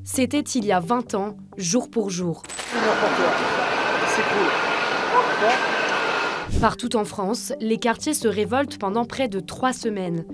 C'était il y a 20 ans, jour pour jour. C'est cool. Partout en France, les quartiers se révoltent pendant près de 3 semaines.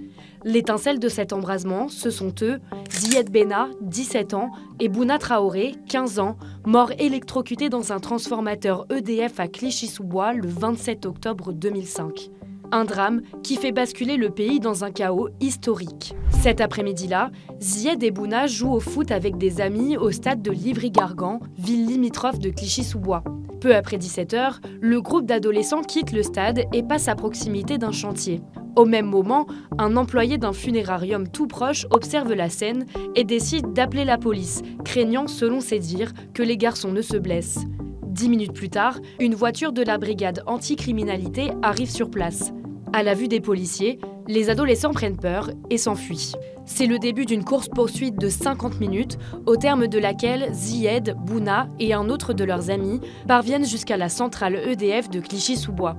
L'étincelle de cet embrasement, ce sont eux, Zied Benna, 17 ans, et Bouna Traoré, 15 ans, morts électrocutés dans un transformateur EDF à Clichy-sous-Bois le 27 octobre 2005. Un drame qui fait basculer le pays dans un chaos historique. Cet après-midi-là, Zied et Bouna jouent au foot avec des amis au stade de Livry-Gargan, ville limitrophe de Clichy-sous-Bois. Peu après 17 h, le groupe d'adolescents quitte le stade et passe à proximité d'un chantier. Au même moment, un employé d'un funérarium tout proche observe la scène et décide d'appeler la police, craignant, selon ses dires, que les garçons ne se blessent. 10 minutes plus tard, une voiture de la brigade anticriminalité arrive sur place. À la vue des policiers, les adolescents prennent peur et s'enfuient. C'est le début d'une course-poursuite de 50 minutes, au terme de laquelle Zied, Bouna et un autre de leurs amis parviennent jusqu'à la centrale EDF de Clichy-sous-Bois.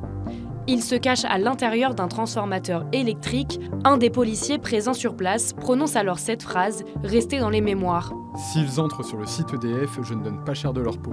Ils se cachent à l'intérieur d'un transformateur électrique. Un des policiers présents sur place prononce alors cette phrase, restée dans les mémoires. « S'ils entrent sur le site EDF, je ne donne pas cher de leur peau. »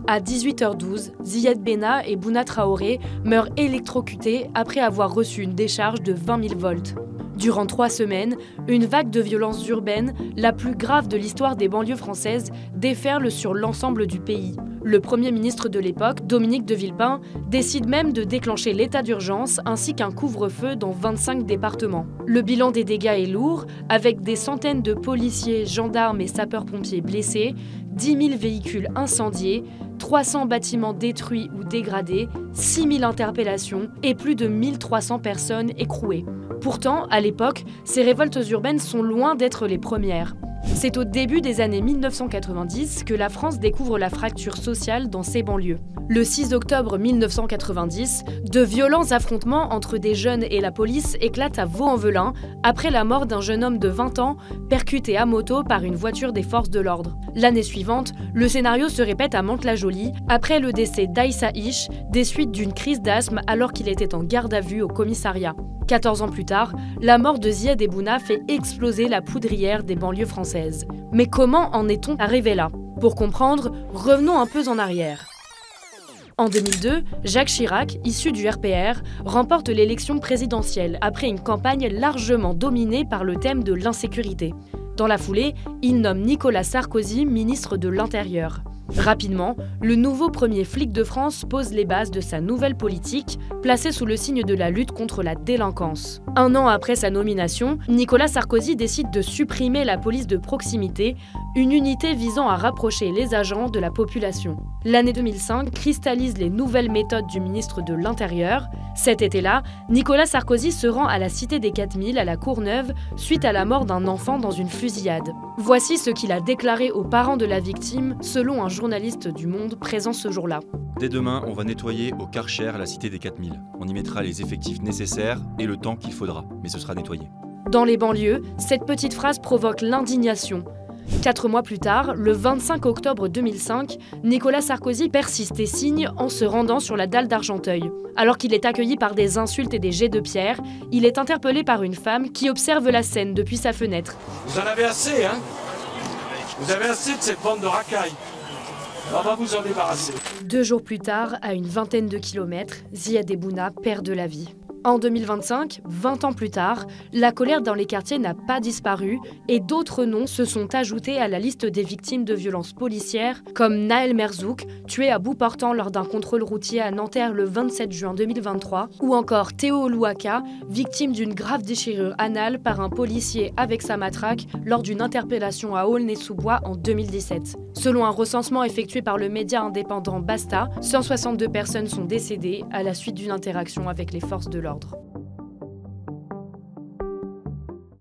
À 18h12, Zied Benna et Bouna Traoré meurent électrocutés après avoir reçu une décharge de 20 000 volts. Durant 3 semaines, une vague de violences urbaines, la plus grave de l'histoire des banlieues françaises, déferle sur l'ensemble du pays. Le Premier ministre de l'époque, Dominique de Villepin, décide même de déclencher l'état d'urgence ainsi qu'un couvre-feu dans 25 départements. Le bilan des dégâts est lourd, avec des centaines de policiers, gendarmes et sapeurs-pompiers blessés, 10 000 véhicules incendiés, 300 bâtiments détruits ou dégradés, 6 000 interpellations et plus de 1 300 personnes écrouées. Pourtant, à l'époque, ces révoltes urbaines sont loin d'être les premières. C'est au début des années 1990 que la France découvre la fracture sociale dans ses banlieues. Le 6 octobre 1990, de violents affrontements entre des jeunes et la police éclatent à Vaux-en-Velin après la mort d'un jeune homme de 20 ans percuté à moto par une voiture des forces de l'ordre. L'année suivante, le scénario se répète à Mantes-la-Jolie après le décès d'Aïssa Ish des suites d'une crise d'asthme alors qu'il était en garde à vue au commissariat. 14 ans plus tard, la mort de Zied et Bouna fait exploser la poudrière des banlieues françaises. Mais comment en est-on arrivé là? Pour comprendre, revenons un peu en arrière. En 2002, Jacques Chirac, issu du RPR, remporte l'élection présidentielle après une campagne largement dominée par le thème de l'insécurité. Dans la foulée, il nomme Nicolas Sarkozy ministre de l'Intérieur. Rapidement, le nouveau premier flic de France pose les bases de sa nouvelle politique, placée sous le signe de la lutte contre la délinquance. 1 an après sa nomination, Nicolas Sarkozy décide de supprimer la police de proximité, une unité visant à rapprocher les agents de la population. L'année 2005 cristallise les nouvelles méthodes du ministre de l'Intérieur. Cet été-là, Nicolas Sarkozy se rend à la Cité des 4000 à la Courneuve suite à la mort d'un enfant dans une fusillade. Voici ce qu'il a déclaré aux parents de la victime selon un journaliste du Monde présent ce jour-là. Dès demain, on va nettoyer au Karcher la Cité des 4000. On y mettra les effectifs nécessaires et le temps qu'il faudra, mais ce sera nettoyé. Dans les banlieues, cette petite phrase provoque l'indignation. 4 mois plus tard, le 25 octobre 2005, Nicolas Sarkozy persiste et signe en se rendant sur la dalle d'Argenteuil. Alors qu'il est accueilli par des insultes et des jets de pierre, il est interpellé par une femme qui observe la scène depuis sa fenêtre. Vous en avez assez, hein? Vous avez assez de cette bande de racailles. On va vous en débarrasser. 2 jours plus tard, à une vingtaine de kilomètres, Zied et Bouna perdent la vie. En 2025, 20 ans plus tard, la colère dans les quartiers n'a pas disparu et d'autres noms se sont ajoutés à la liste des victimes de violences policières, comme Naël Merzouk, tué à bout portant lors d'un contrôle routier à Nanterre le 27 juin 2023, ou encore Théo Louaka, victime d'une grave déchirure anale par un policier avec sa matraque lors d'une interpellation à Aulnay-sous-Bois en 2017. Selon un recensement effectué par le média indépendant Basta, 162 personnes sont décédées à la suite d'une interaction avec les forces de l'ordre.